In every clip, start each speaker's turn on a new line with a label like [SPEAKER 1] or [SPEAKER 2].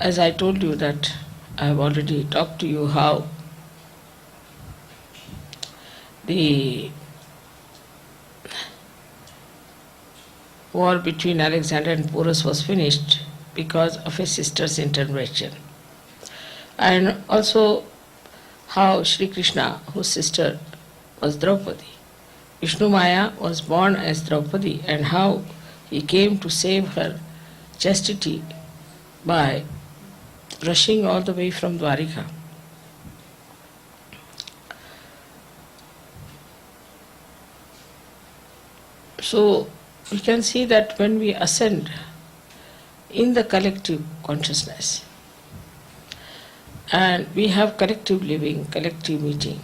[SPEAKER 1] as I told you that I have already talked to you how the war between Alexander and Porus was finished because of his sister's intervention. And also how Sri Krishna, whose sister was Draupadi, Vishnu Maya was born as Draupadi, and how he came to save her chastity by rushing all the way from Dwarika. So we can see that when we ascend in the collective consciousness and we have collective living, collective meeting,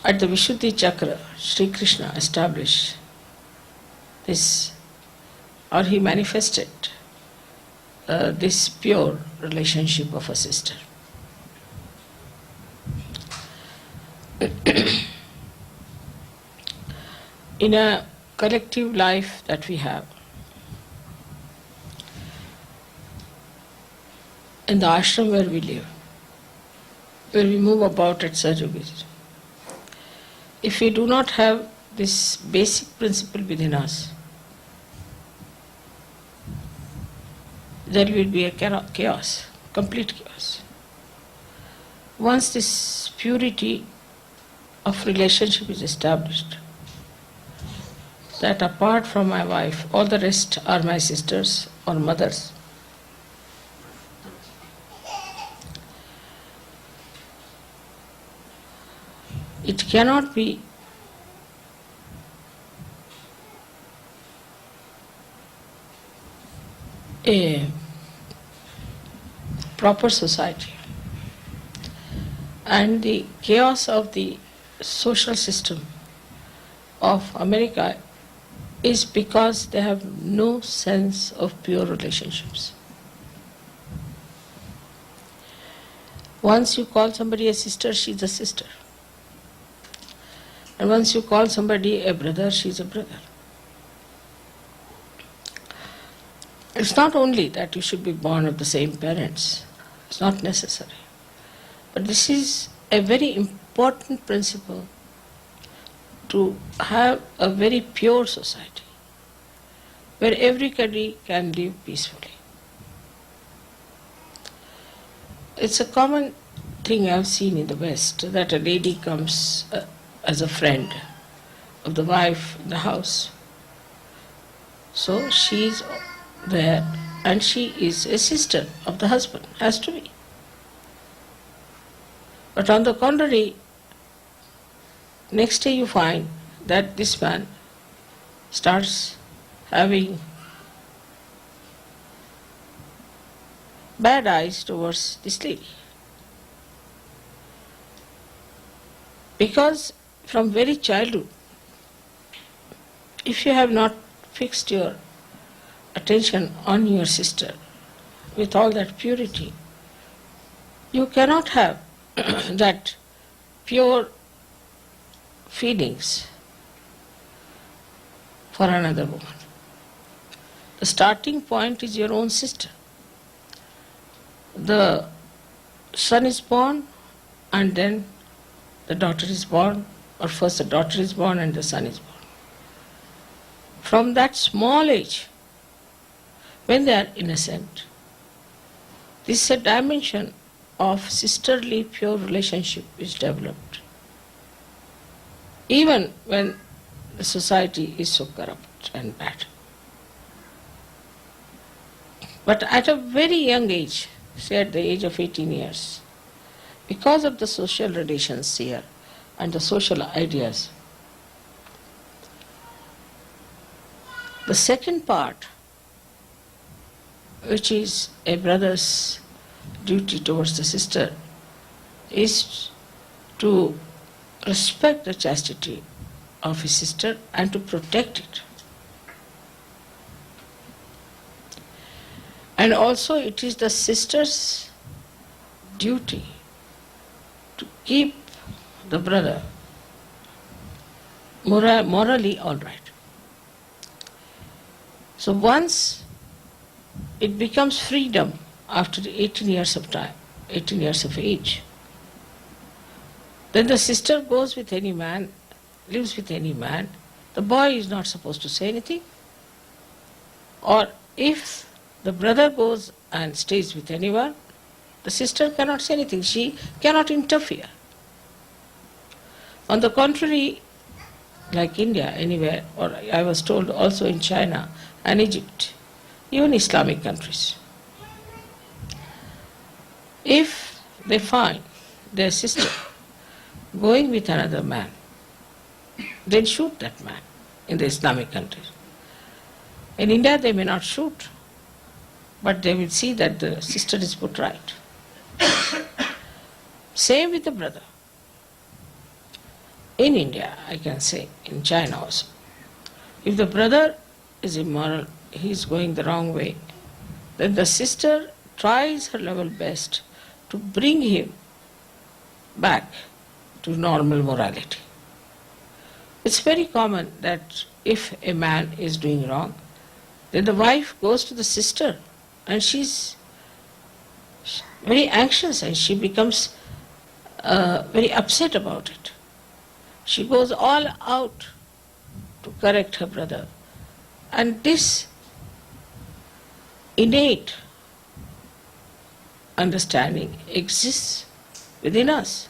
[SPEAKER 1] at the Vishuddhi Chakra, Sri Krishna established this, or he manifested this pure relationship of a sister. In a collective life that we have, in the ashram where we live, where we move about at SahajaYoga, if we do not have this basic principle within us, there will be a chaos, complete chaos. Once this purity of relationship is established, that apart from my wife, all the rest are my sisters or mothers, it cannot be a proper society. And the chaos of the social system of America is because they have no sense of pure relationships. Once you call somebody a sister, she's a sister. And once you call somebody a brother, she's a brother. It's not only that you should be born of the same parents. It's not necessary. But this is a very important principle to have a very pure society where everybody can live peacefully. It's a common thing I've seen in the West that a lady comes as a friend of the wife in the house. So she's there and she is a sister of the husband, has to be. But on the contrary, next day you find that this man starts having bad eyes towards this lady. Because from very childhood, if you have not fixed your attention on your sister with all that purity, you cannot have that pure feelings for another woman. The starting point is your own sister. The son is born and then the daughter is born, or first the daughter is born and the son is born. From that small age, when they are innocent, this is a dimension of sisterly pure relationship is developed. Even when the society is so corrupt and bad. But at a very young age, say at the age of 18 years, because of the social relations here and the social ideas, the second part, which is a brother's duty towards the sister, is to respect the chastity of his sister and to protect it. And also it is the sister's duty to keep the brother morally all right. So once it becomes freedom after 18 years of time, 18 years of age, then the sister goes with any man, lives with any man, the boy is not supposed to say anything. Or if the brother goes and stays with anyone, the sister cannot say anything, she cannot interfere. On the contrary, like India, anywhere, or I was told also in China and Egypt, even Islamic countries, if they find their sister going with another man, they'll shoot that man in the Islamic countries. In India they may not shoot, but they will see that the sister is put right. Same with the brother. In India, I can say, in China also, if the brother is immoral, he is going the wrong way, then the sister tries her level best to bring him back to normal morality. It's very common that if a man is doing wrong, then the wife goes to the sister and she's very anxious and she becomes very upset about it. She goes all out to correct her brother. And this innate understanding exists within us.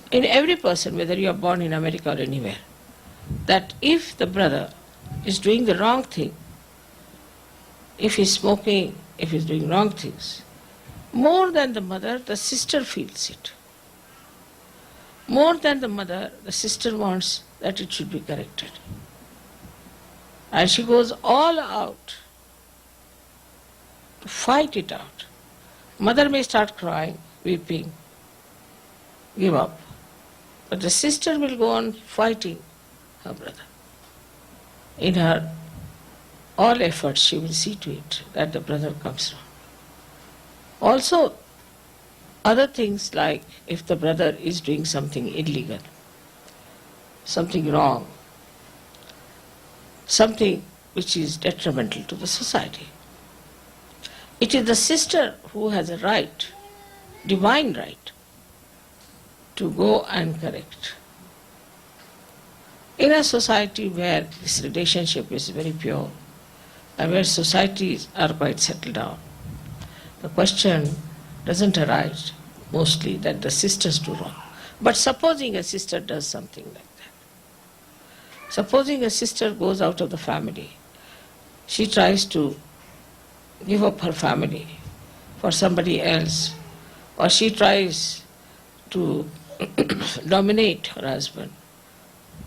[SPEAKER 1] In every person, whether you are born in America or anywhere, that if the brother is doing the wrong thing, if he's smoking, if he's doing wrong things, more than the mother, the sister feels it. More than the mother, the sister wants that it should be corrected. And she goes all out to fight it out. Mother may start crying, weeping, give up. But the sister will go on fighting her brother. In her all efforts, she will see to it that the brother comes round. Also, other things like if the brother is doing something illegal, something wrong, something which is detrimental to the society, it is the sister who has a right, divine right, to go and correct. In a society where this relationship is very pure and where societies are quite settled down, the question doesn't arise mostly that the sisters do wrong. But supposing a sister does something like that, supposing a sister goes out of the family, she tries to give up her family for somebody else, or she tries to dominate her husband,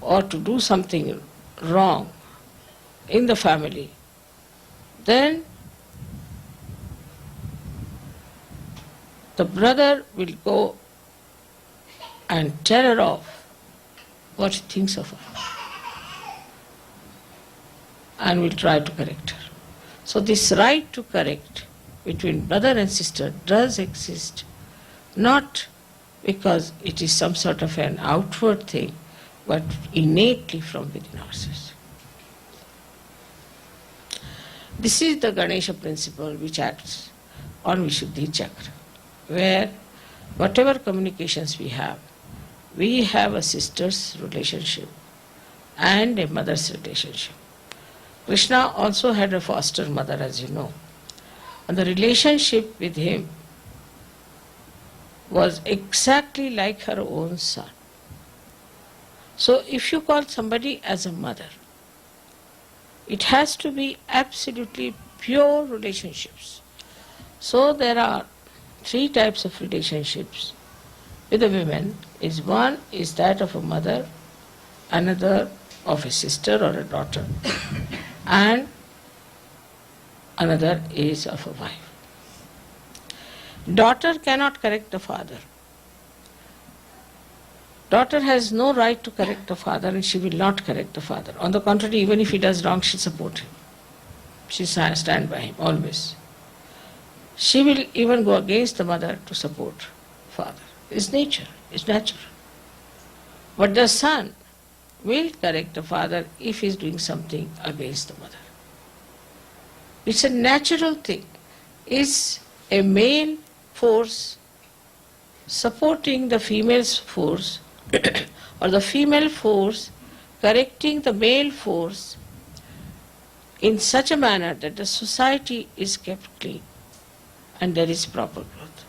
[SPEAKER 1] or to do something wrong in the family, then the brother will go and tell her off what he thinks of her and will try to correct her. So this right to correct between brother and sister does exist, not because it is some sort of an outward thing, but innately from within ourselves. This is the Ganesha principle which acts on Vishuddhi Chakra, where whatever communications we have a sister's relationship and a mother's relationship. Krishna also had a foster mother, as you know, and the relationship with him was exactly like her own son. So if you call somebody as a mother, it has to be absolutely pure relationships. So there are three types of relationships with the women. One is that of a mother, another of a sister or a daughter, and another is of a wife. Daughter cannot correct the father. Daughter has no right to correct the father, and she will not correct the father. On the contrary, even if he does wrong, she support him. She stand by him always. She will even go against the mother to support father. It's nature, it's natural. But the son will correct the father if he is doing something against the mother. It's a natural thing. Is a male force supporting the female's force or the female force correcting the male force in such a manner that the society is kept clean and there is proper growth.